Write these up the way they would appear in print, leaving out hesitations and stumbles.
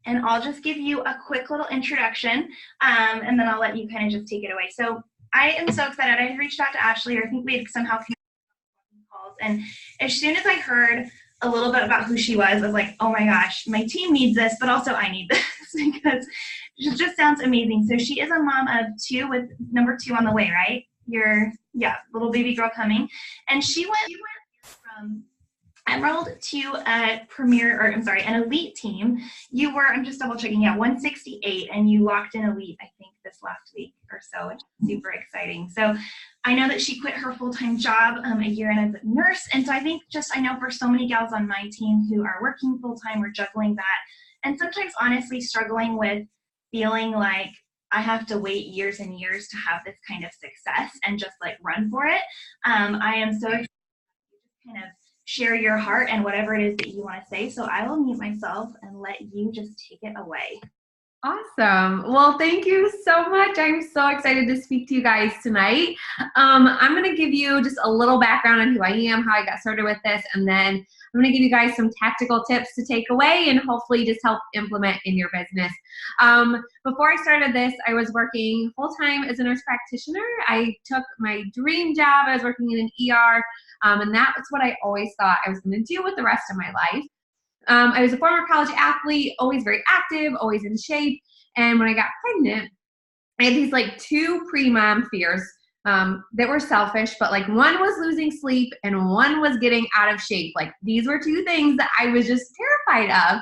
and I'll just give you a quick little introduction, and then I'll let you kind of just take it away. So I am so excited. I had reached out to Ashley, or I think we had somehow calls, and as soon as I heard a little bit about who she was, I was like, oh my gosh, my team needs this, but also I need this because it just sounds amazing. So she is a mom of two with number two on the way, right? Yeah, little baby girl coming. And she went from Emerald to a premier, or I'm sorry, an elite team. You were, I'm just double checking, yeah, 168, and you locked in elite, I think, this last week or so, which is super exciting. So I know that she quit her full-time job a year in as a nurse, and so I think I know for so many gals on my team who are working full-time or juggling that, and sometimes honestly struggling with feeling like I have to wait years and years to have this kind of success and just like run for it. I am so excited to kind of share your heart and whatever it is that you want to say. So I will mute myself and let you just take it away. Awesome. Well, thank you so much. I'm so excited to speak to you guys tonight. I'm going to give you just a little background on who I am, how I got started with this, and then I'm going to give you guys some tactical tips to take away and hopefully just help implement in your business. Before I started this, I was working full-time as a nurse practitioner. I took my dream job. I was working in an ER, and that was what I always thought I was going to do with the rest of my life. I was a former college athlete, always very active, always in shape. And when I got pregnant, I had these like two pre-mom fears that were selfish, but like one was losing sleep and one was getting out of shape. Like these were two things that I was just terrified of.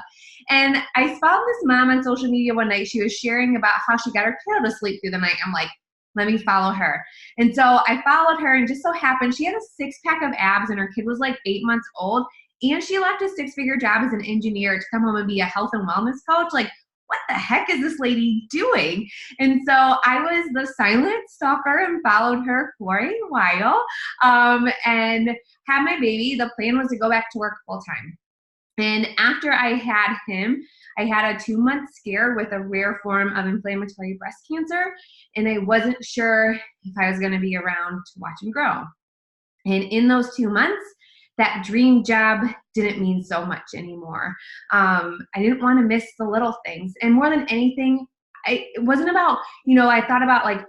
And I found this mom on social media one night. She was sharing about how she got her kiddo to sleep through the night. I'm like, let me follow her. And so I followed her, and just so happened she had a six-pack of abs and her kid was like 8 months old. And she left a six-figure job as an engineer to come home and be a health and wellness coach. Like, what the heck is this lady doing? And so I was the silent stalker and followed her for a while and had my baby. The plan was to go back to work full-time. And after I had him, I had a 2-month scare with a rare form of inflammatory breast cancer, and I wasn't sure if I was going to be around to watch him grow. And in those 2 months, that dream job didn't mean so much anymore. I didn't want to miss the little things. And more than anything, it wasn't about, I thought about like,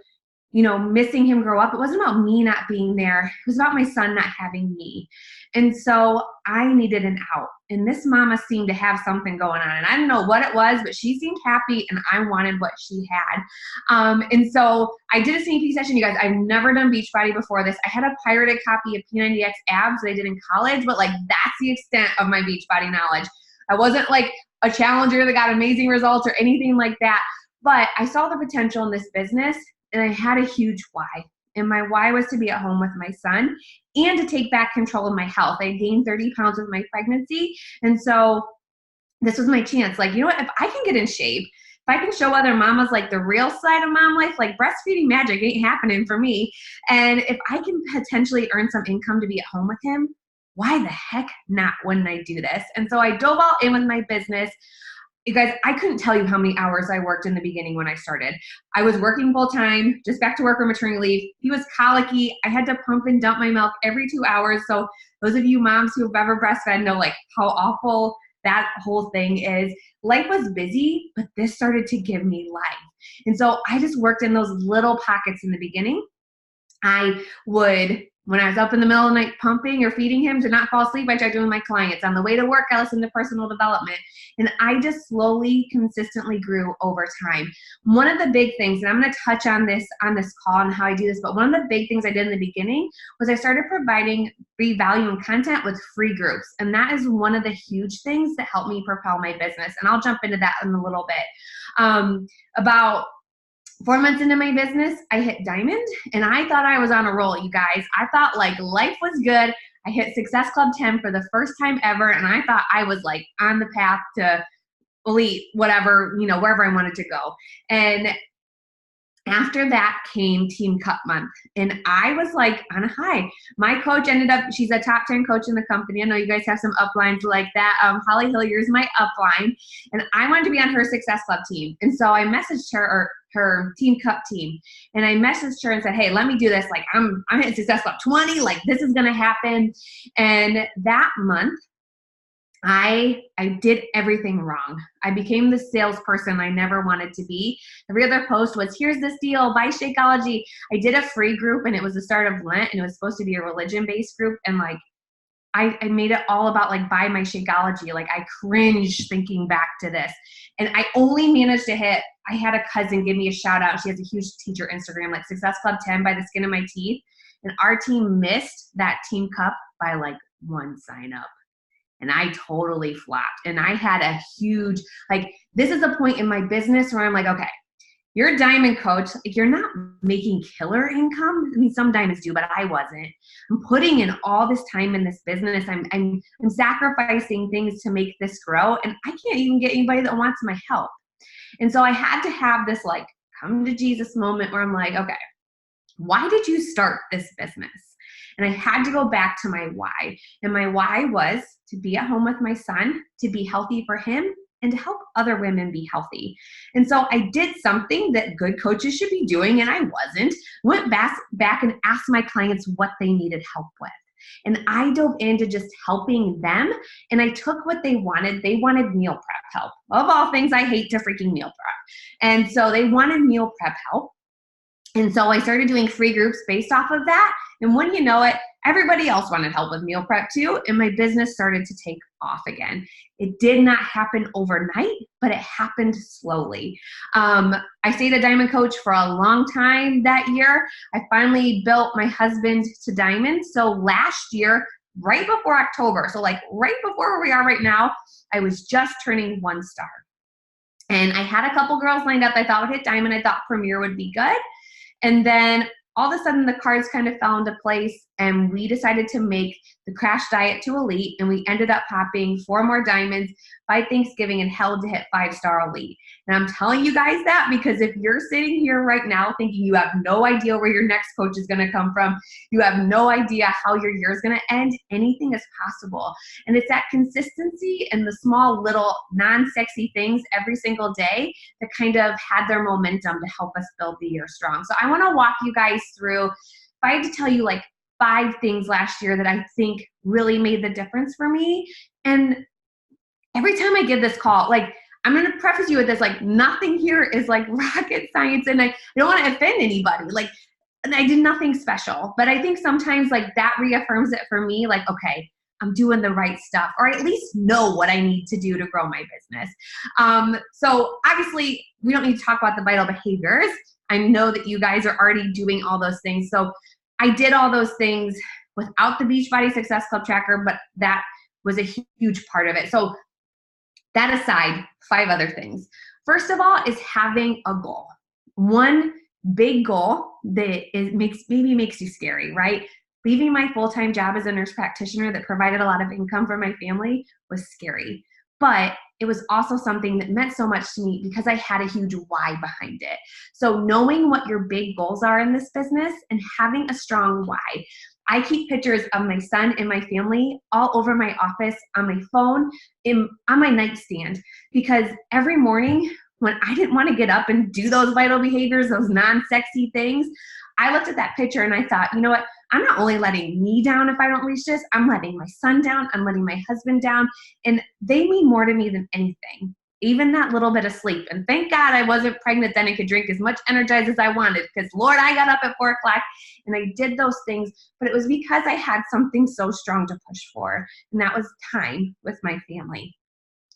missing him grow up. It wasn't about me not being there. It was about my son not having me. And so I needed an out. And this mama seemed to have something going on. And I don't know what it was, but she seemed happy and I wanted what she had. And so I did a CP session, you guys. I've never done Beachbody before this. I had a pirated copy of P90X abs that I did in college, but like that's the extent of my Beachbody knowledge. I wasn't like a challenger that got amazing results or anything like that. But I saw the potential in this business, and I had a huge why. And my why was to be at home with my son and to take back control of my health. I gained 30 pounds with my pregnancy. And so this was my chance. Like, if I can get in shape, if I can show other mamas like the real side of mom life, like breastfeeding magic ain't happening for me. And if I can potentially earn some income to be at home with him, why the heck not wouldn't I do this? And so I dove all in with my business. You guys, I couldn't tell you how many hours I worked in the beginning when I started. I was working full time, just back to work or maternity leave. He was colicky. I had to pump and dump my milk every 2 hours. So those of you moms who have ever breastfed know like how awful that whole thing is. Life was busy, but this started to give me life. And so I just worked in those little pockets in the beginning. I would, when I was up in the middle of the night pumping or feeding him to not fall asleep, I tried doing my clients. On the way to work, I listened to personal development. And I just slowly, consistently grew over time. One of the big things, and I'm going to touch on this call and how I do this, but one of the big things I did in the beginning was I started providing free value and content with free groups. And that is one of the huge things that helped me propel my business. And I'll jump into that in a little bit. About 4 months into my business, I hit diamond, and I thought I was on a roll, you guys. I thought like life was good. I hit Success Club 10 for the first time ever, and I thought I was like on the path to elite, whatever, wherever I wanted to go. And after that came Team Cup Month, and I was like on a high. My coach ended up, she's a top 10 coach in the company. I know you guys have some uplines like that. Holly Hillier's my upline, and I wanted to be on her Success Club team. And so I messaged her, or her Team Cup team, and I messaged her and said, hey, let me do this. Like I'm hitting Success Club 20, like this is gonna happen. And that month, I did everything wrong. I became the salesperson I never wanted to be. Every other post was, here's this deal, buy Shakeology. I did a free group and it was the start of Lent and it was supposed to be a religion-based group. And like, I made it all about like buy my Shakeology. Like I cringed thinking back to this. And I only managed to hit, I had a cousin give me a shout out. She has a huge teacher Instagram, like Success Club 10 by the skin of my teeth. And our team missed that team cup by like one sign up. And I totally flopped. And I had a huge, like, this is a point in my business where I'm like, okay, you're a diamond coach. Like, you're not making killer income. I mean, some diamonds do, but I wasn't. I'm putting in all this time in this business. I'm sacrificing things to make this grow. And I can't even get anybody that wants my help. And so I had to have this like come to Jesus moment where I'm like, okay, why did you start this business? And I had to go back to my why. And my why was to be at home with my son, to be healthy for him, and to help other women be healthy. And so I did something that good coaches should be doing, and I wasn't. Went back and asked my clients what they needed help with. And I dove into just helping them, and I took what they wanted. They wanted meal prep help. Of all things, I hate to freaking meal prep. And so they wanted meal prep help. And so I started doing free groups based off of that. And when you know it, everybody else wanted help with meal prep too. And my business started to take off again. It did not happen overnight, but it happened slowly. I stayed a diamond coach for a long time that year. I finally built my husband to diamond. So last year, right before October, so like right before where we are right now, I was just turning 1 star. And I had a couple girls lined up I thought would hit diamond. I thought Premier would be good. And then all of a sudden the cards kind of fell into place and we decided to make the crash diet to elite, and we ended up popping 4 more diamonds by Thanksgiving and held to hit 5-star elite. And I'm telling you guys that because if you're sitting here right now thinking you have no idea where your next coach is going to come from, you have no idea how your year is going to end, anything is possible. And it's that consistency and the small little non-sexy things every single day that kind of had their momentum to help us build the year strong. So I want to walk you guys through, if I had to tell you like 5 things last year that I think really made the difference for me. And every time I give this call, like, I'm going to preface you with this, like, nothing here is like rocket science, and I don't want to offend anybody. Like, I did nothing special, but I think sometimes like that reaffirms it for me, like, okay, I'm doing the right stuff, or I at least know what I need to do to grow my business. So obviously we don't need to talk about the vital behaviors. I know that you guys are already doing all those things. So I did all those things without the Beachbody Success Club tracker, but that was a huge part of it. So that aside, 5 other things. First of all is having a goal. One big goal that makes you scary, right? Leaving my full-time job as a nurse practitioner that provided a lot of income for my family was scary. But it was also something that meant so much to me because I had a huge why behind it. So knowing what your big goals are in this business and having a strong why. I keep pictures of my son and my family all over my office, on my phone, on my nightstand, because every morning when I didn't want to get up and do those vital behaviors, those non-sexy things, I looked at that picture and I thought, you know what? I'm not only letting me down if I don't reach this, I'm letting my son down, I'm letting my husband down, and they mean more to me than anything. Even that little bit of sleep. And thank God I wasn't pregnant then and could drink as much Energize as I wanted, because Lord, I got up at 4 o'clock and I did those things, but it was because I had something so strong to push for, and that was time with my family.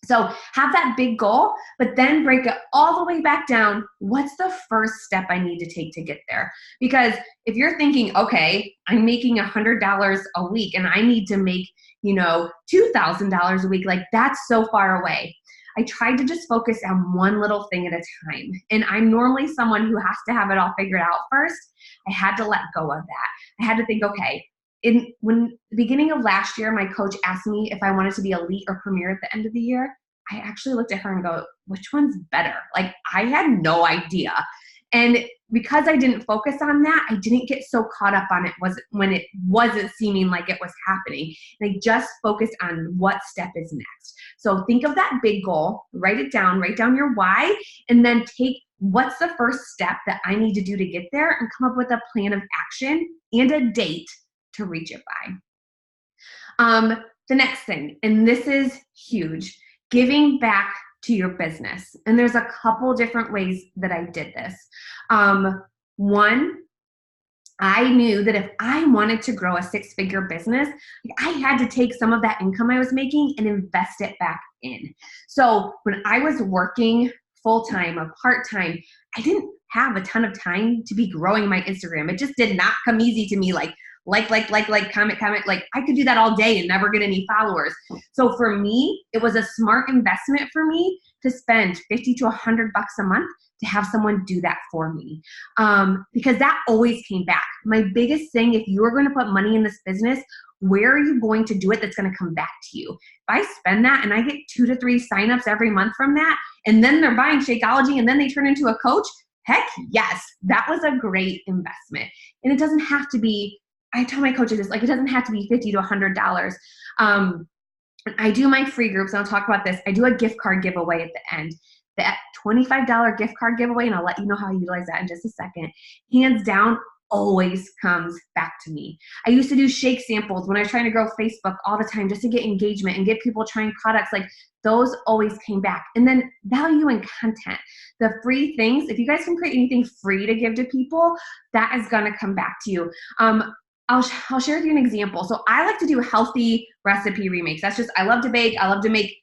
So have that big goal, but then break it all the way back down. What's the first step I need to take to get there? Because if you're thinking, okay, I'm making $100 a week and I need to make, $2,000 a week, like that's so far away. I tried to just focus on one little thing at a time. And I'm normally someone who has to have it all figured out first. I had to let go of that. I had to think, okay, when the beginning of last year, my coach asked me if I wanted to be elite or premier at the end of the year, I actually looked at her and go, which one's better? Like, I had no idea. And because I didn't focus on that, I didn't get so caught up on it when it wasn't seeming like it was happening. And I just focused on what step is next. So think of that big goal, write down your why, and then take what's the first step that I need to do to get there and come up with a plan of action and a date to reach it by. The next thing, and this is huge, giving back to your business. And there's a couple different ways that I did this. One, I knew that if I wanted to grow a 6-figure business, I had to take some of that income I was making and invest it back in. So when I was working full-time or part-time, I didn't have a ton of time to be growing my Instagram. It just did not come easy to me like, comment. Like I could do that all day and never get any followers. So for me, it was a smart investment for me to spend 50 to 100 bucks a month to have someone do that for me. Because that always came back. My biggest thing, if you're going to put money in this business, where are you going to do it that's going to come back to you? If I spend that and I get 2 to 3 signups every month from that, and then they're buying Shakeology and then they turn into a coach, heck yes, that was a great investment. And it doesn't have to be, I tell my coaches this, like it doesn't have to be $50 to $100. I do my free groups, and I'll talk about this. I do a gift card giveaway at the end. That $25 gift card giveaway, and I'll let you know how I utilize that in just a second, hands down, always comes back to me. I used to do shake samples when I was trying to grow Facebook all the time just to get engagement and get people trying products. Like those always came back. And then value and content, the free things, if you guys can create anything free to give to people, that is going to come back to you. I'll share with you an example. So I like to do healthy recipe remakes. That's just, I love to bake. I love to make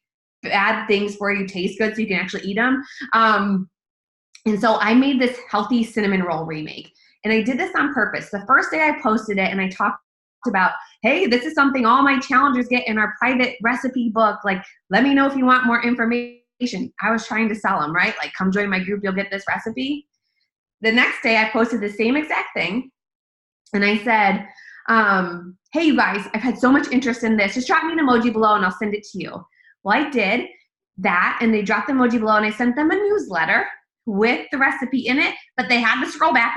bad things for you taste good so you can actually eat them. And so I made this healthy cinnamon roll remake. And I did this on purpose. The first day I posted it and I talked about, hey, this is something all my challengers get in our private recipe book. Like, let me know if you want more information. I was trying to sell them, right? Like, come join my group, you'll get this recipe. The next day I posted the same exact thing. And I said, hey, you guys, I've had so much interest in this. Just drop me an emoji below and I'll send it to you. Well, I did that, and they dropped the emoji below, and I sent them a newsletter with the recipe in it, but they had to scroll back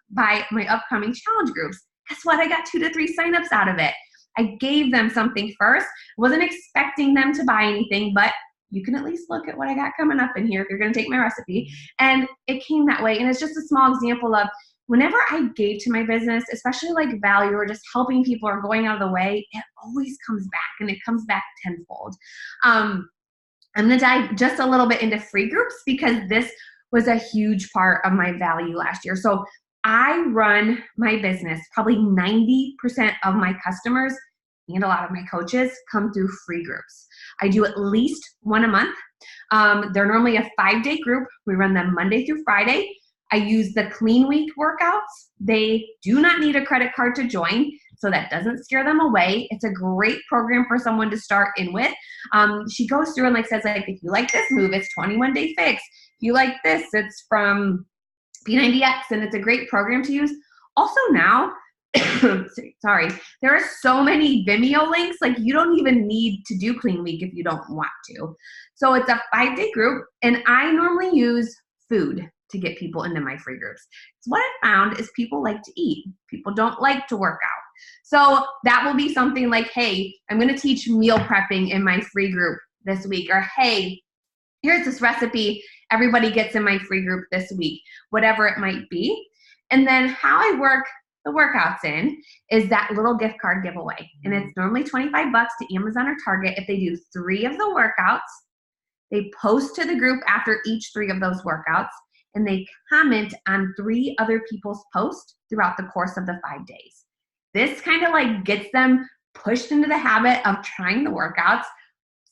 by my upcoming challenge groups. Guess what? I got 2 to 3 signups out of it. I gave them something first. Wasn't expecting them to buy anything, but you can at least look at what I got coming up in here if you're going to take my recipe. And it came that way. And it's just a small example of whenever I gave to my business, especially like value or just helping people or going out of the way, it always comes back, and it comes back tenfold. I'm going to dive just a little bit into free groups because this was a huge part of my value last year. So I run my business, probably 90% of my customers and a lot of my coaches come through free groups. I do at least one a month. They're normally a 5-day group. We run them Monday through Friday. I use the Clean Week workouts. They do not need a credit card to join, so that doesn't scare them away. It's a great program for someone to start in with. She goes through and like says, like, if you like this move, it's 21-day fix. If you like this, it's from P90X, and it's a great program to use. Also now, sorry, there are so many Vimeo links, like you don't even need to do Clean Week if you don't want to. So it's a 5-day group, and I normally use food to get people into my free groups. So what I found is people like to eat. People don't like to work out. So that will be something like, hey, I'm going to teach meal prepping in my free group this week, or hey, here's this recipe everybody gets in my free group this week, whatever it might be. And then how I work the workouts in is that little gift card giveaway. And it's normally 25 bucks to Amazon or Target if they do 3 of the workouts. They post to the group after each 3 of those workouts, and they comment on 3 other people's posts throughout the course of the 5 days. This kind of like gets them pushed into the habit of trying the workouts,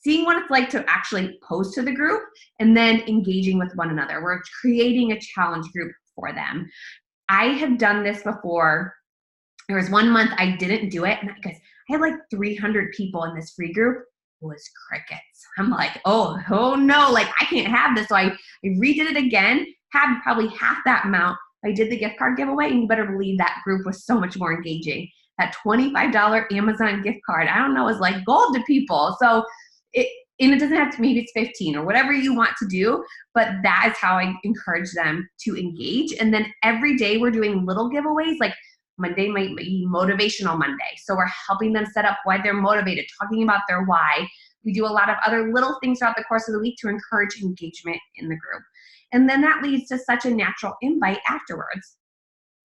seeing what it's like to actually post to the group, and then engaging with one another. We're creating a challenge group for them. I have done this before. There was one month I didn't do it, and I had like 300 people in this free group. It was crickets. I'm like, oh no, like I can't have this. So I redid it again, had probably half that amount. I did the gift card giveaway, and you better believe that group was so much more engaging. That $25 Amazon gift card, I don't know, is like gold to people. So it doesn't have to, maybe it's 15 or whatever you want to do, but that is how I encourage them to engage. And then every day we're doing little giveaways. Like Monday might be Motivational Monday. So we're helping them set up why they're motivated, talking about their why. We do a lot of other little things throughout the course of the week to encourage engagement in the group. And then that leads to such a natural invite afterwards.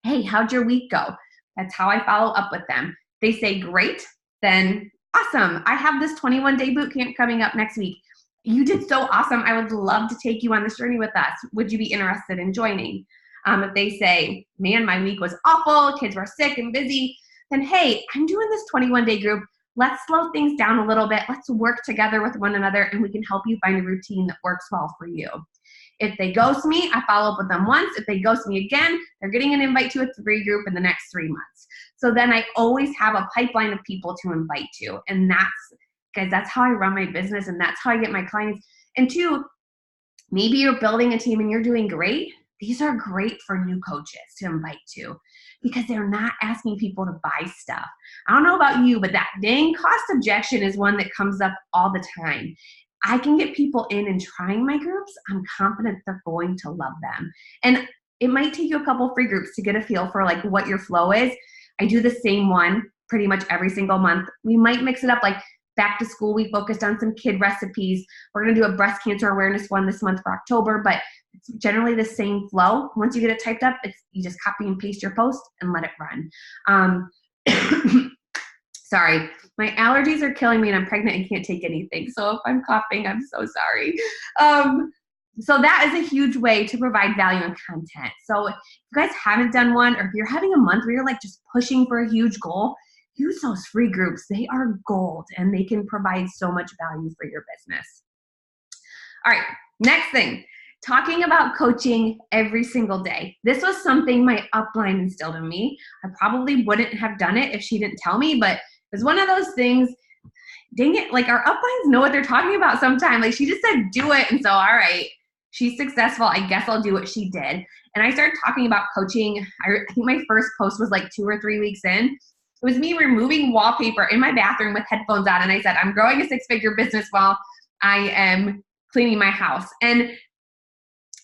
Hey, how'd your week go? That's how I follow up with them. They say, great. Then awesome. I have this 21-day boot camp coming up next week. You did so awesome. I would love to take you on this journey with us. Would you be interested in joining? If they say, man, my week was awful, kids were sick and busy, then hey, I'm doing this 21-day group. Let's slow things down a little bit. Let's work together with one another, and we can help you find a routine that works well for you. If they ghost me, I follow up with them once. If they ghost me again, they're getting an invite to a 3 group in the next 3 months. So then I always have a pipeline of people to invite to. And that's how I run my business, and that's how I get my clients. And two, maybe you're building a team and you're doing great. These are great for new coaches to invite to because they're not asking people to buy stuff. I don't know about you, but that dang cost objection is one that comes up all the time. I can get people in and trying my groups. I'm confident they're going to love them. And it might take you a couple free groups to get a feel for like what your flow is. I do the same one pretty much every single month. We might mix it up, like back to school, we focused on some kid recipes. We're gonna do a breast cancer awareness one this month for October, but it's generally the same flow. Once you get it typed up, you just copy and paste your post and let it run. Sorry, my allergies are killing me and I'm pregnant and can't take anything. So if I'm coughing, I'm so sorry. So that is a huge way to provide value and content. So if you guys haven't done one, or if you're having a month where you're like just pushing for a huge goal, use those free groups. They are gold and they can provide so much value for your business. All right, next thing, talking about coaching every single day. This was something my upline instilled in me. I probably wouldn't have done it if she didn't tell me, but it was one of those things, dang it, like our uplines know what they're talking about sometimes. Like she just said, do it. And so, all right, she's successful. I guess I'll do what she did. And I started talking about coaching. I think my first post was like 2 or 3 weeks in. It was me removing wallpaper in my bathroom with headphones on. And I said, I'm growing a 6-figure business while I am cleaning my house. And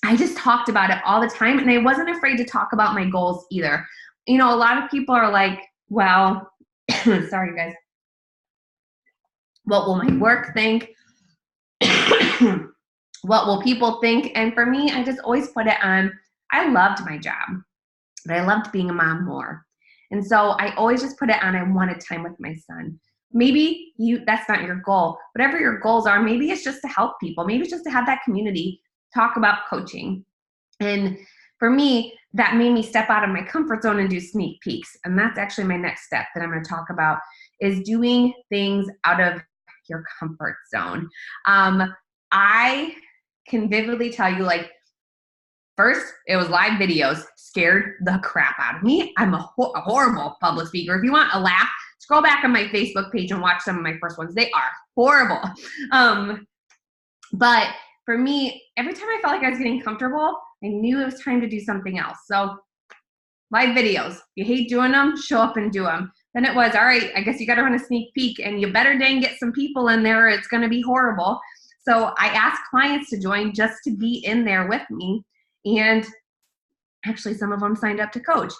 I just talked about it all the time. And I wasn't afraid to talk about my goals either. You know, a lot of people are like, well, sorry guys. What will my work think? What will people think? And for me, I just always put it on, I loved my job, but I loved being a mom more. And so I always just put it on, I wanted time with my son. Maybe that's not your goal. Whatever your goals are, maybe it's just to help people. Maybe it's just to have that community talk about coaching. And for me, that made me step out of my comfort zone and do sneak peeks. And that's actually my next step that I'm going to talk about, is doing things out of your comfort zone. I can vividly tell you, like, first, it was live videos, scared the crap out of me. I'm a horrible public speaker. If you want a laugh, scroll back on my Facebook page and watch some of my first ones. They are horrible. But for me, every time I felt like I was getting comfortable, I knew it was time to do something else. So live videos, you hate doing them, show up and do them. Then it was, all right, I guess you got to run a sneak peek, and you better dang get some people in there or it's going to be horrible. So I asked clients to join just to be in there with me. And actually some of them signed up to coach.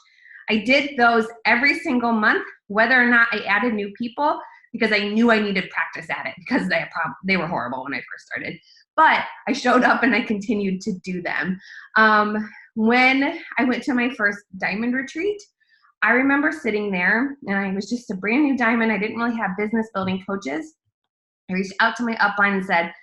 I did those every single month, whether or not I added new people, because I knew I needed practice at it because they were horrible when I first started. But I showed up and I continued to do them. When I went to my first diamond retreat, I remember sitting there and I was just a brand new diamond. I didn't really have business building coaches. I reached out to my upline and said,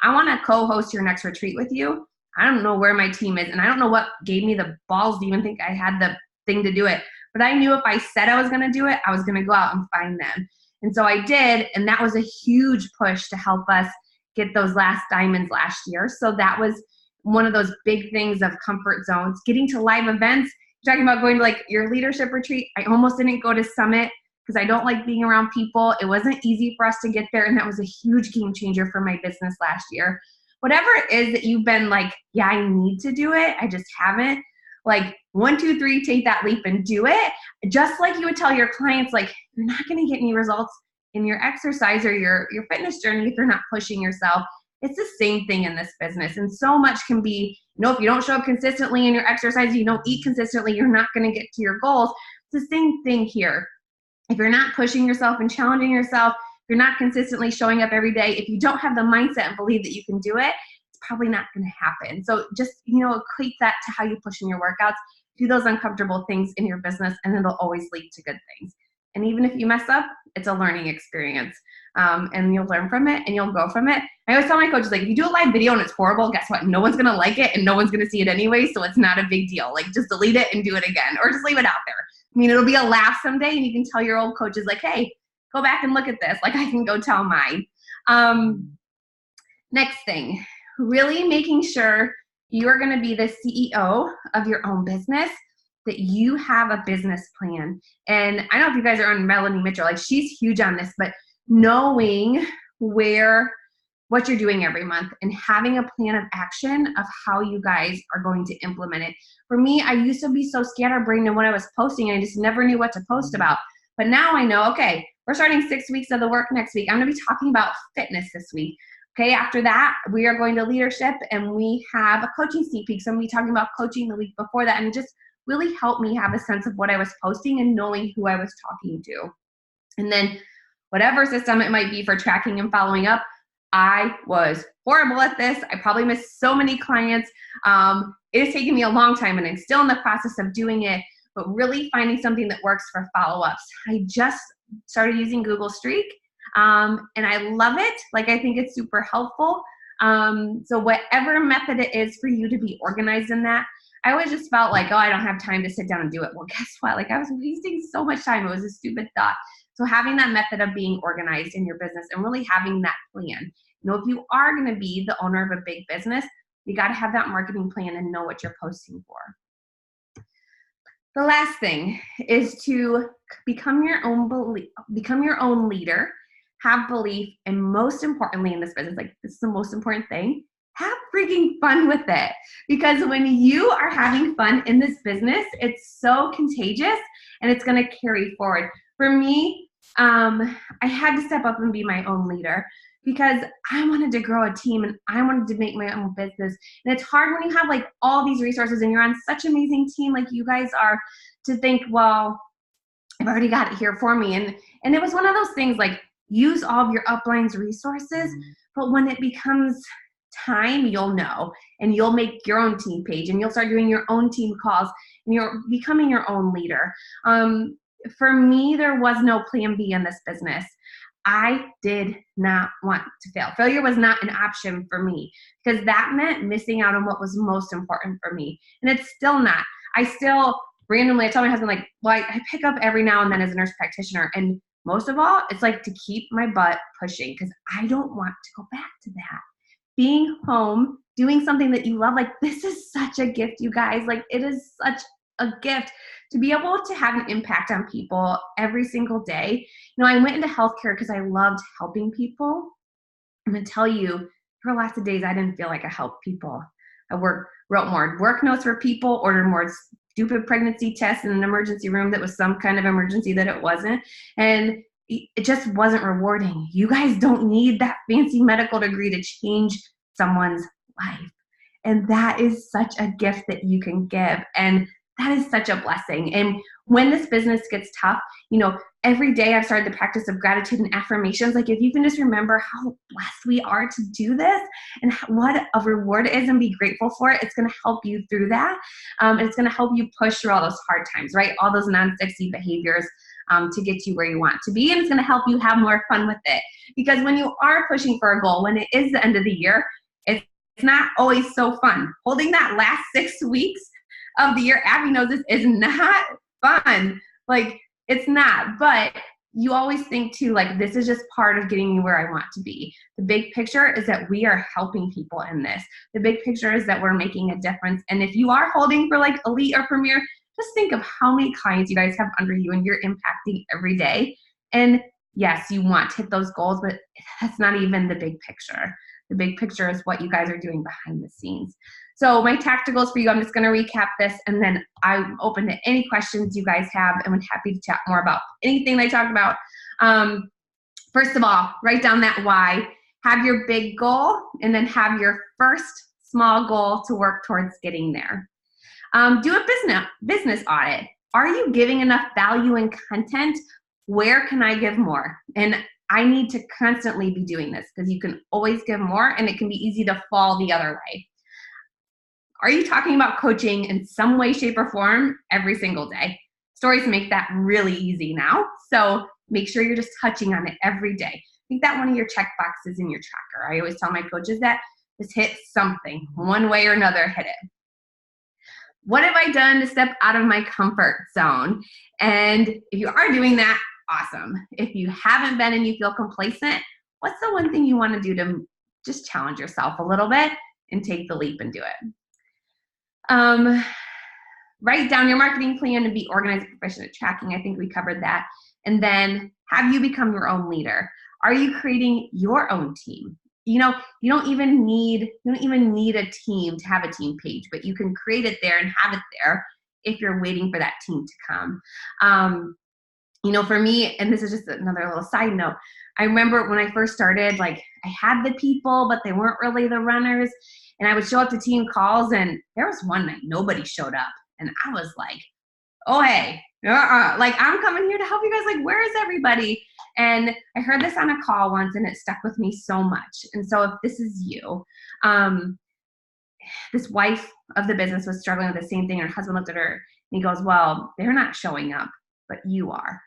I want to co-host your next retreat with you. I don't know where my team is, and I don't know what gave me the balls to even think I had the thing to do it. But I knew if I said I was going to do it, I was going to go out and find them. And so I did, and that was a huge push to help us get those last diamonds last year. So that was one of those big things of comfort zones. Getting to live events, you're talking about going to like your leadership retreat. I almost didn't go to Summit because I don't like being around people. It wasn't easy for us to get there, and that was a huge game changer for my business last year. Whatever it is that you've been like, yeah, I need to do it, I just haven't. Like 1, 2, 3, take that leap and do it. Just like you would tell your clients, like, you're not going to get any results in your exercise or your fitness journey if you're not pushing yourself. It's the same thing in this business. And so much can be, if you don't show up consistently in your exercise, you don't eat consistently, you're not going to get to your goals. It's the same thing here. If you're not pushing yourself and challenging yourself, if you're not consistently showing up every day, if you don't have the mindset and believe that you can do it, it's probably not going to happen. So just, equate that to how you push in your workouts. Do those uncomfortable things in your business, and it'll always lead to good things. And even if you mess up, it's a learning experience. And you'll learn from it and you'll grow from it. I always tell my coaches, like, if you do a live video and it's horrible, guess what? No one's gonna like it and no one's gonna see it anyway, so it's not a big deal. Like, just delete it and do it again, or just leave it out there. I mean, it'll be a laugh someday and you can tell your old coaches, like, hey, go back and look at this. Like, I can go tell mine. Next thing, really making sure you're gonna be the CEO of your own business, that you have a business plan. And I don't know if you guys are on Melanie Mitchell, like, she's huge on this, but knowing what you're doing every month and having a plan of action of how you guys are going to implement it. For me, I used to be so scatterbrained in what I was posting, and I just never knew what to post about. But now I know, okay, we're starting 6 weeks of the work next week. I'm gonna be talking about fitness this week. Okay, after that, we are going to leadership, and we have a coaching sneak peek. So I'm gonna be talking about coaching the week before that, and it just really helped me have a sense of what I was posting and knowing who I was talking to. And then whatever system it might be for tracking and following up, I was horrible at this. I probably missed so many clients. It has taken me a long time, and I'm still in the process of doing it, but really finding something that works for follow-ups. I just started using Google Streak, and I love it. Like, I think it's super helpful. So whatever method it is for you to be organized in that, I always just felt like, oh, I don't have time to sit down and do it. Well, guess what? Like, I was wasting so much time. It was a stupid thought. So having that method of being organized in your business and really having that plan. You know, if you are going to be the owner of a big business, you got to have that marketing plan and know what you're posting for. The last thing is to become your own leader, have belief, and most importantly in this business, like, this is the most important thing, have freaking fun with it. Because when you are having fun in this business, it's so contagious and it's going to carry forward. For me, I had to step up and be my own leader because I wanted to grow a team and I wanted to make my own business. And it's hard when you have, like, all these resources and you're on such an amazing team like you guys are, to think, well, I've already got it here for me. And it was one of those things, like, use all of your upline's resources, but when it becomes time, you'll know, and you'll make your own team page and you'll start doing your own team calls and you're becoming your own leader. For me, there was no plan B in this business. I did not want to fail. Failure was not an option for me because that meant missing out on what was most important for me. And it's still not. I still randomly, I tell my husband, like, well, I pick up every now and then as a nurse practitioner. And most of all, it's like to keep my butt pushing because I don't want to go back to that. Being home, doing something that you love, like, this is such a gift, you guys. Like, it is such a gift to be able to have an impact on people every single day. You know, I went into healthcare because I loved helping people. I'm gonna tell you, for lots of days I didn't feel like I helped people. I wrote more work notes for people, ordered more stupid pregnancy tests in an emergency room that was some kind of emergency that it wasn't. And it just wasn't rewarding. You guys don't need that fancy medical degree to change someone's life. And that is such a gift that you can give. And that is such a blessing. And when this business gets tough, you know, every day I've started the practice of gratitude and affirmations. Like, if you can just remember how blessed we are to do this and what a reward it is and be grateful for it, it's going to help you through that. And it's going to help you push through all those hard times, right? All those non-sexy behaviors to get you where you want to be. And it's going to help you have more fun with it. Because when you are pushing for a goal, when it is the end of the year, it's not always so fun. Holding that last 6 weeks of the year, Abby knows this, is not fun. Like, it's not, but you always think too, like, this is just part of getting me where I want to be. The big picture is that we are helping people in this. The big picture is that we're making a difference. And if you are holding for, like, Elite or Premier, just think of how many clients you guys have under you and you're impacting every day. And yes, you want to hit those goals, but that's not even the big picture. The big picture is what you guys are doing behind the scenes. So my tacticals for you, I'm just going to recap this, and then I'm open to any questions you guys have, and I'm happy to chat more about anything I talked about. First of all, write down that why. Have your big goal, and then have your first small goal to work towards getting there. Do a business audit. Are you giving enough value and content? Where can I give more? And I need to constantly be doing this because you can always give more, and it can be easy to fall the other way. Are you talking about coaching in some way, shape, or form every single day? stories make that really easy now. So make sure you're just touching on it every day. Make that one of your check boxes in your tracker. I always tell my coaches that just hit something, one way or another, hit it. What have I done to step out of my comfort zone? And if you are doing that, awesome. If you haven't been and you feel complacent, what's the one thing you want to do to just challenge yourself a little bit and take the leap and do it? Write down your marketing plan and be organized and proficient at tracking. I think we covered that. And then have you become your own leader? Are you creating your own team? You know, you don't even need a team to have a team page, but you can create it there and have it there if you're waiting for that team to come. You know, for me, and this is just another little side note, I remember when I first started, like I had the people, but they weren't really the runners. And I would show up to team calls, and there was one night nobody showed up. And I was like, oh, hey, like I'm coming here to help you guys. Like, where is everybody? And I heard this on a call once, and it stuck with me so much. And so if this is you, this wife of the business was struggling with the same thing. Her husband looked at her and he goes, well, they're not showing up, but you are.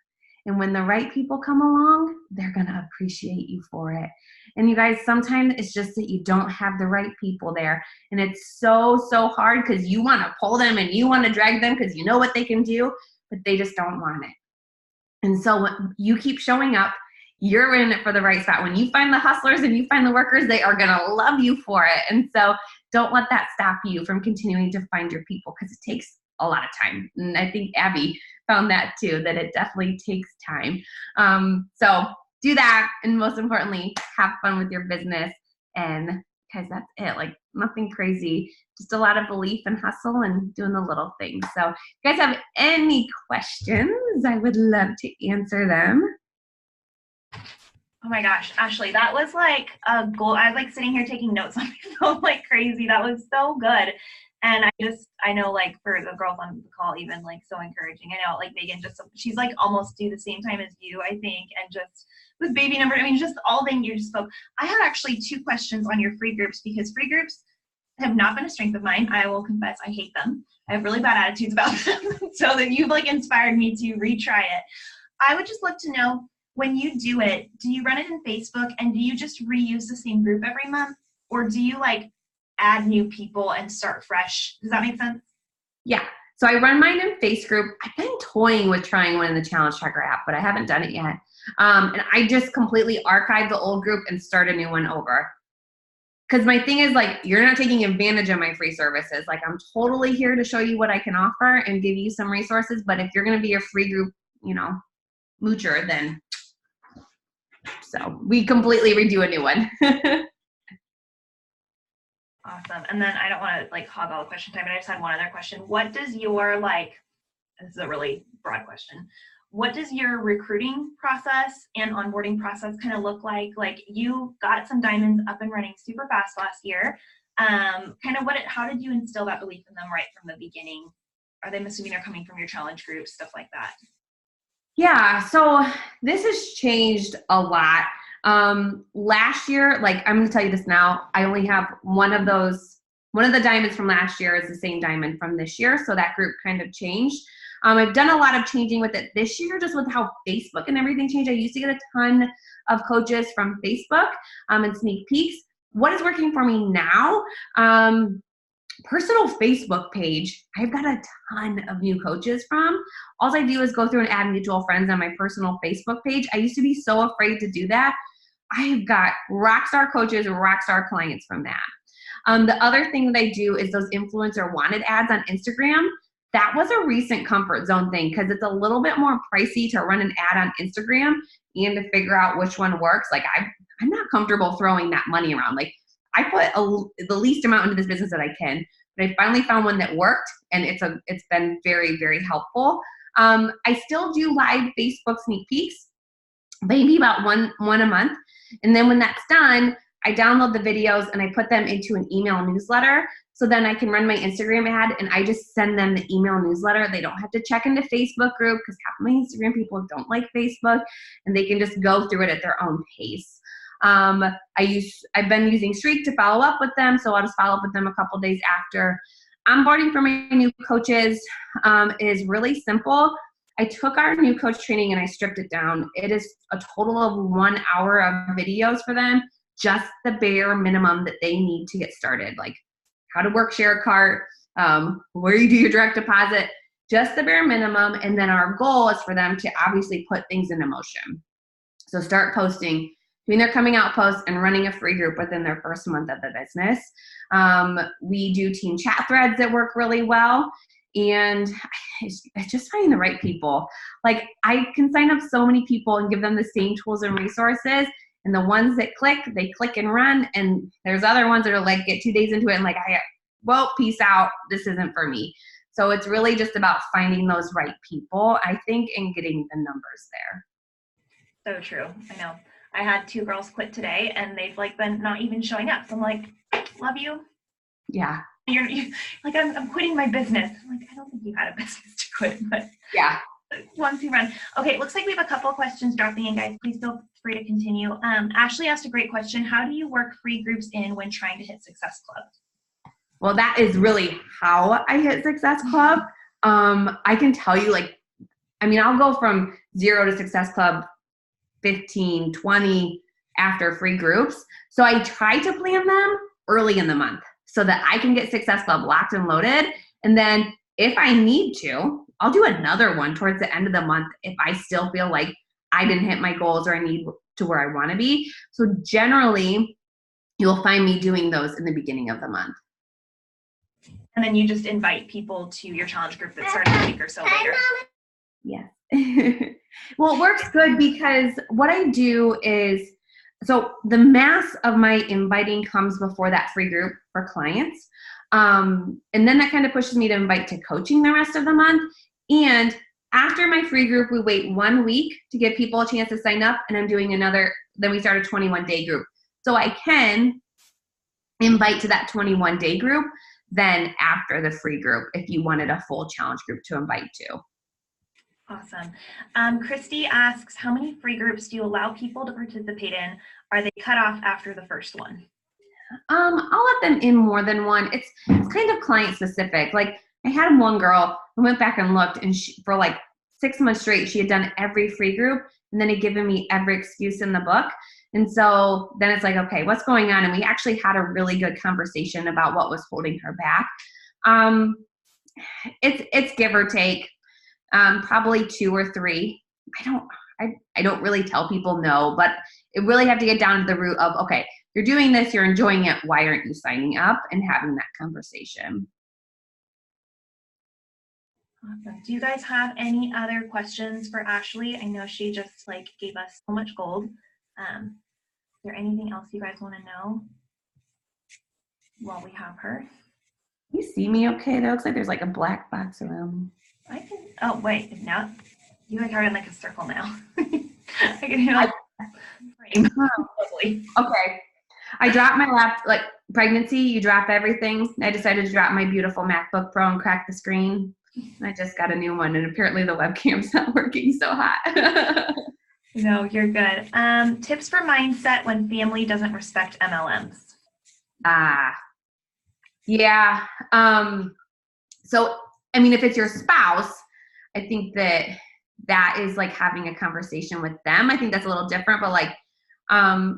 And when the right people come along, they're going to appreciate you for it. And you guys, sometimes it's just that you don't have the right people there. And it's so, so hard because you want to pull them and you want to drag them because you know what they can do, but they just don't want it. And so when you keep showing up, you're in it for the right spot. When you find the hustlers and you find the workers, they are going to love you for it. And so don't let that stop you from continuing to find your people, because it takes a lot of time. And I think Abby found that too, that it definitely takes time. So do that. And most importantly, have fun with your business. And guys, that's it. Like nothing crazy, just a lot of belief and hustle and doing the little things. So if you guys have any questions, I would love to answer them. Oh my gosh, Ashley, that was like a goal. I was like sitting here taking notes on my phone like crazy. That was so good. And I know like for the girls on the call, even like so encouraging. I know like Megan she's like almost due the same time as you, I think. And just with baby number, I mean, just all things you just spoke. I have actually 2 questions on your free groups, because free groups have not been a strength of mine. I will confess, I hate them. I have really bad attitudes about them. So that you've like inspired me to retry it. I would just love to know, when you do it, do you run it in Facebook and do you just reuse the same group every month? Or do you like add new people and start fresh? Does that make sense? Yeah. So I run mine in Face Group. I've been toying with trying one in the Challenge Tracker app, but I haven't done it yet. And I just completely archived the old group and start a new one over. Because my thing is like, you're not taking advantage of my free services. Like I'm totally here to show you what I can offer and give you some resources. But if you're going to be a free group, you know, moocher, then so we completely redo a new one. Awesome. And then I don't want to like hog all the question time, but I just had one other question. What does your this is a really broad question. What does your recruiting process and onboarding process kind of look like? Like you got some diamonds up and running super fast last year. How did you instill that belief in them right from the beginning? I'm assuming they're coming from your challenge groups, stuff like that. Yeah, so this has changed a lot. Last year, like I'm going to tell you this now, I only have one of the diamonds from last year is the same diamond from this year. So that group kind of changed. I've done a lot of changing with it this year, just with how Facebook and everything changed. I used to get a ton of coaches from Facebook and sneak peeks. What is working for me now? Personal Facebook page, I've got a ton of new coaches from. All I do is go through and add mutual friends on my personal Facebook page. I used to be so afraid to do that. I've got rockstar coaches, rockstar clients from that. The other thing that I do is those influencer wanted ads on Instagram. That was a recent comfort zone thing because it's a little bit more pricey to run an ad on Instagram and to figure out which one works. Like I'm not comfortable throwing that money around. Like I put the least amount into this business that I can, but I finally found one that worked, and it's been very, very helpful. I still do live Facebook sneak peeks, maybe about one a month. And then when that's done, I download the videos and I put them into an email newsletter. So then I can run my Instagram ad and I just send them the email newsletter. They don't have to check into Facebook group because half of my Instagram people don't like Facebook, and they can just go through it at their own pace. I've been using Streak to follow up with them, so I'll just follow up with them a couple days after. Onboarding for my new coaches is really simple. I took our new coach training and I stripped it down. It is a total of 1 hour of videos for them, just the bare minimum that they need to get started, like how to work share a cart, where you do your direct deposit, just the bare minimum. And then our goal is for them to obviously put things into motion. So start posting, doing their coming out posts and running a free group within their first month of the business. We do team chat threads that work really well. And it's just finding the right people. Like I can sign up so many people and give them the same tools and resources. And the ones that click, they click and run. And there's other ones that are like, get 2 days into it and like, well, peace out. This isn't for me. So it's really just about finding those right people, I think, and getting the numbers there. So true. I know. I had 2 girls quit today and they've like been not even showing up. So I'm like, love you. Yeah. You're like, I'm quitting my business. I'm like, I don't think you had a business to quit, but yeah. Once you run. Okay, it looks like we have a couple of questions dropping in, guys. Please feel free to continue. Ashley asked a great question. How do you work free groups in when trying to hit Success Club? Well, that is really how I hit Success Club. I can tell you, like, I mean, I'll go from 0 to Success Club 15, 20 after free groups. So I try to plan them early in the month so that I can get Success Club locked and loaded. And then if I need to, I'll do another one towards the end of the month if I still feel like I didn't hit my goals or I need to where I want to be. So generally, you'll find me doing those in the beginning of the month. And then you just invite people to your challenge group that starts a week or so later. Yes. Well, it works good because what I do is, so the mass of my inviting comes before that free group for clients. And then that kind of pushes me to invite to coaching the rest of the month. And after my free group, we wait 1 week to give people a chance to sign up. And I'm doing another, then we start a 21-day group. So I can invite to that 21-day group then after the free group if you wanted a full challenge group to invite to. Awesome. Christy asks, how many free groups do you allow people to participate in? Are they cut off after the first one? I'll let them in more than one. It's kind of client specific. Like I had one girl who went back and looked, and for like 6 months straight, she had done every free group and then had given me every excuse in the book. And so then it's like, okay, what's going on? And we actually had a really good conversation about what was holding her back. It's give or take. Probably 2 or 3. I don't really tell people no, but it really have to get down to the root of, okay, you're doing this, you're enjoying it. Why aren't you signing up and having that conversation? Awesome. Do you guys have any other questions for Ashley? I know she just like gave us so much gold. Is there anything else you guys want to know while we have her? You see me okay? That looks like there's like a black box around me. I can, oh wait, now you guys are in like a circle now. I can hear like frame. Okay. I dropped my like pregnancy, you drop everything. I decided to drop my beautiful MacBook Pro and crack the screen. I just got a new one and apparently the webcam's not working so hot. No, you're good. Tips for mindset when family doesn't respect MLMs. Yeah. So, I mean, if it's your spouse, I think that is like having a conversation with them. I think that's a little different, but like,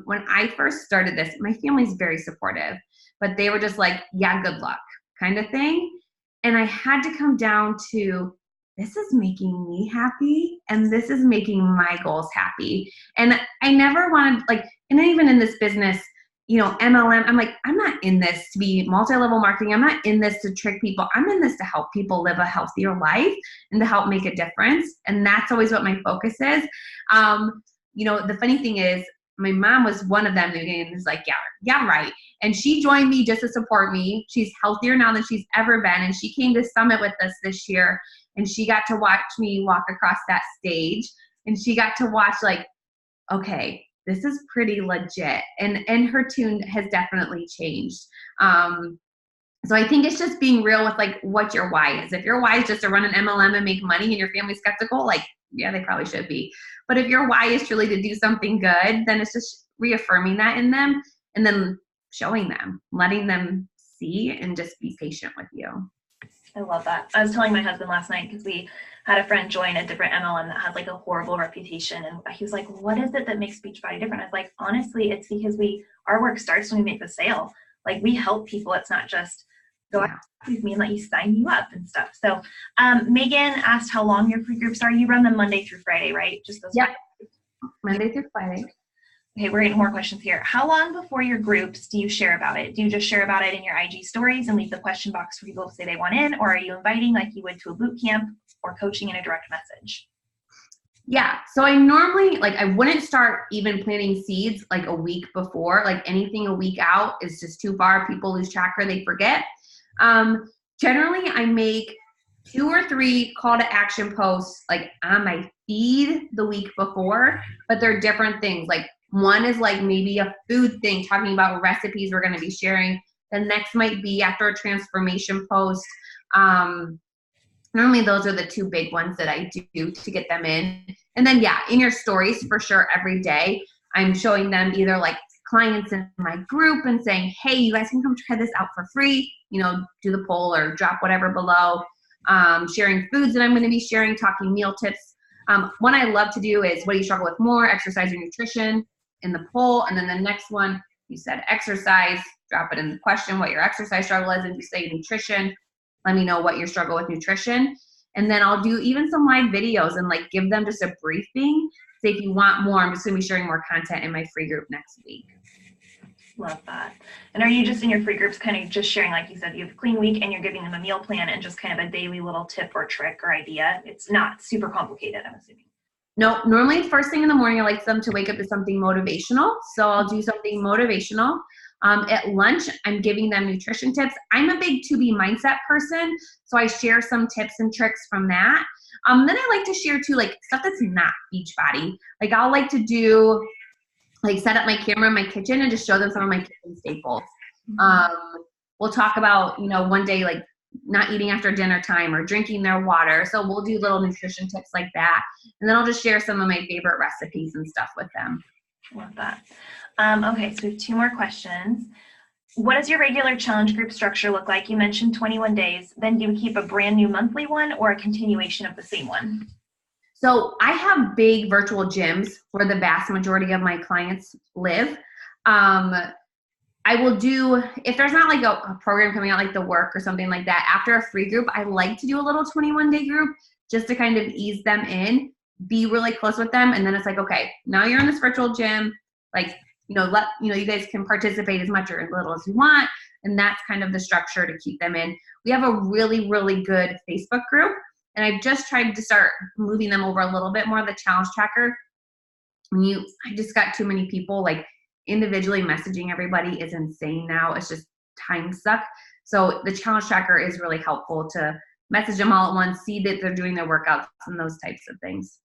when I first started this, my family's very supportive, but they were just like, yeah, good luck kind of thing. And I had to come down to, this is making me happy and this is making my goals happy. And I never wanted like, and even in this business, you know, MLM, I'm like, I'm not in this to be multi-level marketing. I'm not in this to trick people. I'm in this to help people live a healthier life and to help make a difference. And that's always what my focus is. You know, the funny thing is my mom was one of them and was like, yeah, right. And she joined me just to support me. She's healthier now than she's ever been. And she came to Summit with us this year and she got to watch me walk across that stage and she got to watch like, okay, this is pretty legit. And her tune has definitely changed. So I think it's just being real with like what your why is. If your why is just to run an MLM and make money and your family's skeptical, like, yeah, they probably should be. But if your why is truly to do something good, then it's just reaffirming that in them and then showing them, letting them see and just be patient with you. I love that. I was telling my husband last night because we had a friend join a different MLM that had like a horrible reputation. And he was like, what is it that makes Beachbody different? I was like, honestly, it's because our work starts when we make the sale. Like we help people. It's not just go out with me and let you sign you up and stuff. So Megan asked how long your free groups are. You run them Monday through Friday, right? Just those. Yep. Monday through Friday. Okay, we're getting more questions here. How long before your groups do you share about it? Do you just share about it in your IG stories and leave the question box for people to say they want in? Or are you inviting like you would to a boot camp or coaching in a direct message? Yeah, so I normally, like, I wouldn't start even planting seeds like a week before. Like anything a week out is just too far. People lose track or they forget. Generally, I make 2 or 3 call to action posts like on my feed the week before, but they're different things. Like one is like maybe a food thing, talking about recipes we're going to be sharing. The next might be after a transformation post. Normally those are the 2 big ones that I do to get them in. And then yeah, in your stories for sure every day, I'm showing them either like clients in my group and saying, hey, you guys can come try this out for free, you know, do the poll or drop whatever below. Sharing foods that I'm going to be sharing, talking meal tips. One I love to do is what do you struggle with more, exercise or nutrition in the poll. And then the next one, you said exercise, drop it in the question what your exercise struggle is. And you say nutrition, let me know what your struggle with nutrition. And then I'll do even some live videos and like give them just a briefing. Say if you want more, I'm just going to be sharing more content in my free group next week. Love that. And are you just in your free groups kind of just sharing, like you said, you have a clean week and you're giving them a meal plan and just kind of a daily little tip or trick or idea? It's not super complicated, I'm assuming. No, normally first thing in the morning, I like them to wake up to something motivational. So I'll do something motivational. At lunch, I'm giving them nutrition tips. I'm a big 2B mindset person, so I share some tips and tricks from that. Then I like to share too, like stuff that's not Beachbody. Like I'll like to do, like set up my camera in my kitchen and just show them some of my kitchen staples. We'll talk about, you know, one day like not eating after dinner time or drinking their water. So we'll do little nutrition tips like that. And then I'll just share some of my favorite recipes and stuff with them. Love that. Okay, so we have 2 more questions. What does your regular challenge group structure look like? You mentioned 21 days. Then do you keep a brand new monthly one or a continuation of the same one? So I have big virtual gyms where the vast majority of my clients live. I will do, if there's not like a program coming out like the work or something like that, after a free group, I like to do a little 21-day group just to kind of ease them in, be really close with them. And then it's like, okay, now you're in this virtual gym, like, you know, you guys can participate as much or as little as you want. And that's kind of the structure to keep them in. We have a really, really good Facebook group. And I've just tried to start moving them over a little bit more. The challenge tracker, I just got too many people like individually messaging everybody is insane now. It's just time suck. So the challenge tracker is really helpful to message them all at once, see that they're doing their workouts and those types of things.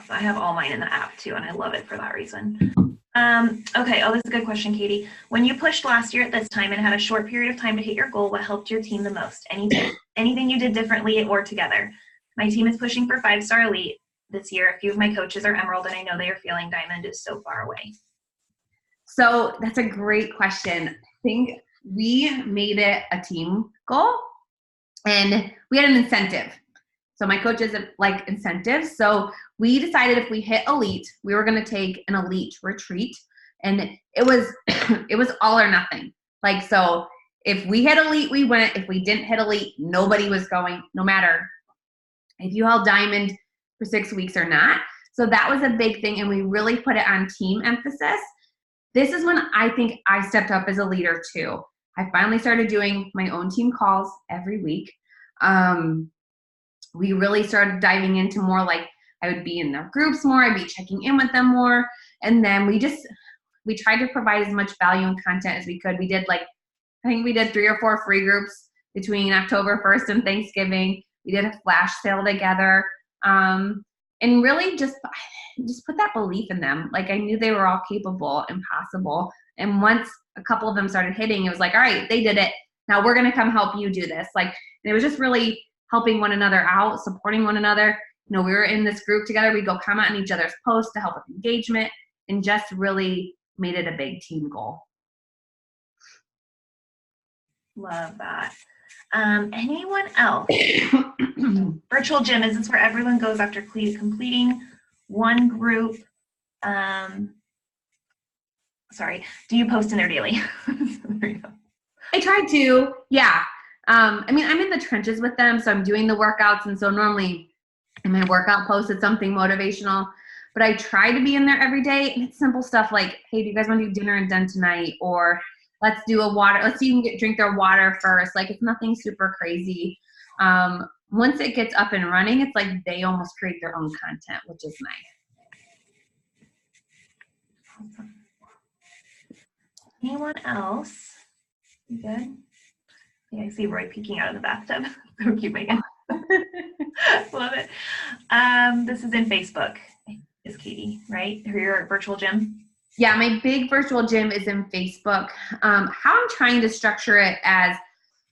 I have all mine in the app too, and I love it for that reason. Okay, this is a good question, Katie. When you pushed last year at this time and had a short period of time to hit your goal, what helped your team the most? Anything you did differently or together? My team is pushing for 5-star elite this year. A few of my coaches are emerald, and I know they are feeling diamond is so far away. So that's a great question. I think we made it a team goal, and we had an incentive. So my coaches like incentives. So we decided if we hit elite, we were going to take an elite retreat, and it was it was all or nothing. Like, so if we hit elite, we went. If we didn't hit elite, nobody was going, no matter if you held diamond for 6 weeks or not. So that was a big thing, and we really put it on team emphasis. This is when I think I stepped up as a leader too. I finally started doing my own team calls every week. We really started diving into more, like I would be in their groups more, I'd be checking in with them more. And then we tried to provide as much value and content as we could. We did I think we did 3 or 4 free groups between October 1st and Thanksgiving. We did a flash sale together. And really just put that belief in them. Like I knew they were all capable and possible. And once a couple of them started hitting, it was like, all right, they did it. Now we're going to come help you do this. Like, and it was just really helping one another out, supporting one another. You know, we were in this group together. We'd go comment on each other's posts to help with engagement, and just really made it a big team goal. Love that. Anyone else? Virtual gym, is this where everyone goes after completing one group? Sorry, do you post in there daily? There you go. I try to, yeah. I mean, I'm in the trenches with them, so I'm doing the workouts, and so normally in my workout post, it's something motivational, but I try to be in there every day, and it's simple stuff like, hey, do you guys want to do dinner and done tonight? Or let's do a water, let's see if you can drink their water first. Like, it's nothing super crazy. Once it gets up and running, it's like they almost create their own content, which is nice. Awesome. Anyone else? You good? Yeah, I see Roy peeking out of the bathtub. So cute, Megan. Love it. This is in Facebook. Is Katie, right? For your virtual gym? Yeah, my big virtual gym is in Facebook. How I'm trying to structure it as,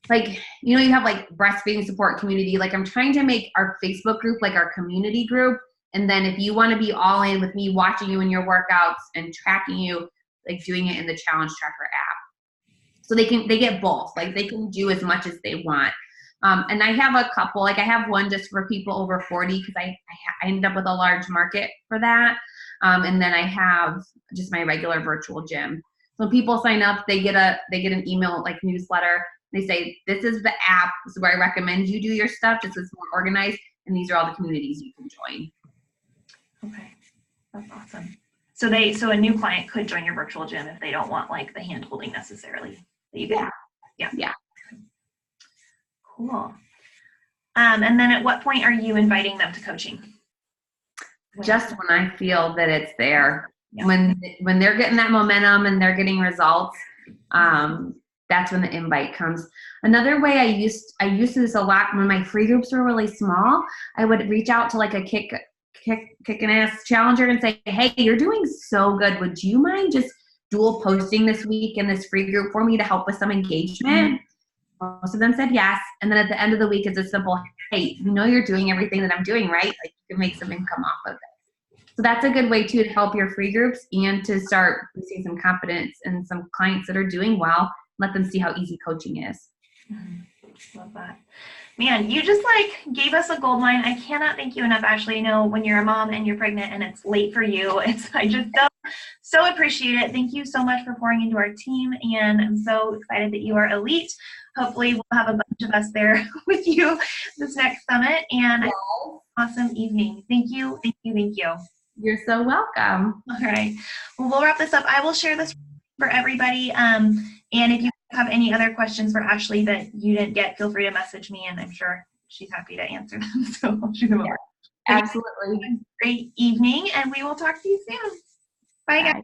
like, you know, you have like breastfeeding support community. Like, I'm trying to make our Facebook group like our community group. And then if you want to be all in with me watching you in your workouts and tracking you, like doing it in the Challenge Tracker app. So they get both. Like, they can do as much as they want. And I have a couple, like I have one just for people over 40 because I ended up with a large market for that. And then I have just my regular virtual gym. So when people sign up, they get an email like newsletter. They say, this is the app. This is where I recommend you do your stuff. This is more organized. And these are all the communities you can join. Okay, that's awesome. So a new client could join your virtual gym if they don't want like the hand holding necessarily. Yeah. Cool. And then at what point are you inviting them to coaching? Just when I feel that it's there. Yeah. When they're getting that momentum and they're getting results, that's when the invite comes. Another way I used to this a lot when my free groups were really small. I would reach out to like a kick an ass challenger and say, hey, you're doing so good. Would you mind just dual posting this week in this free group for me to help with some engagement? Most of them said yes. And then at the end of the week, it's a simple, hey, you know you're doing everything that I'm doing, right? Like, you can make some income off of it. So that's a good way too to help your free groups and to start boosting some confidence in some clients that are doing well. Let them see how easy coaching is. Love that. Man, you just like gave us a gold mine. I cannot thank you enough, Ashley. I know when you're a mom and you're pregnant and it's late for you, I just so appreciate it. Thank you so much for pouring into our team, and I'm so excited that you are elite. Hopefully we'll have a bunch of us there with you this next summit, and yes. Awesome evening. Thank you. You're so welcome. All right. Well, we'll wrap this up. I will share this for everybody. And if you have any other questions for Ashley that you didn't get, feel free to message me, and I'm sure she's happy to answer them. So I'll shoot them over. Absolutely. Great evening, and we will talk to you soon. Bye, guys.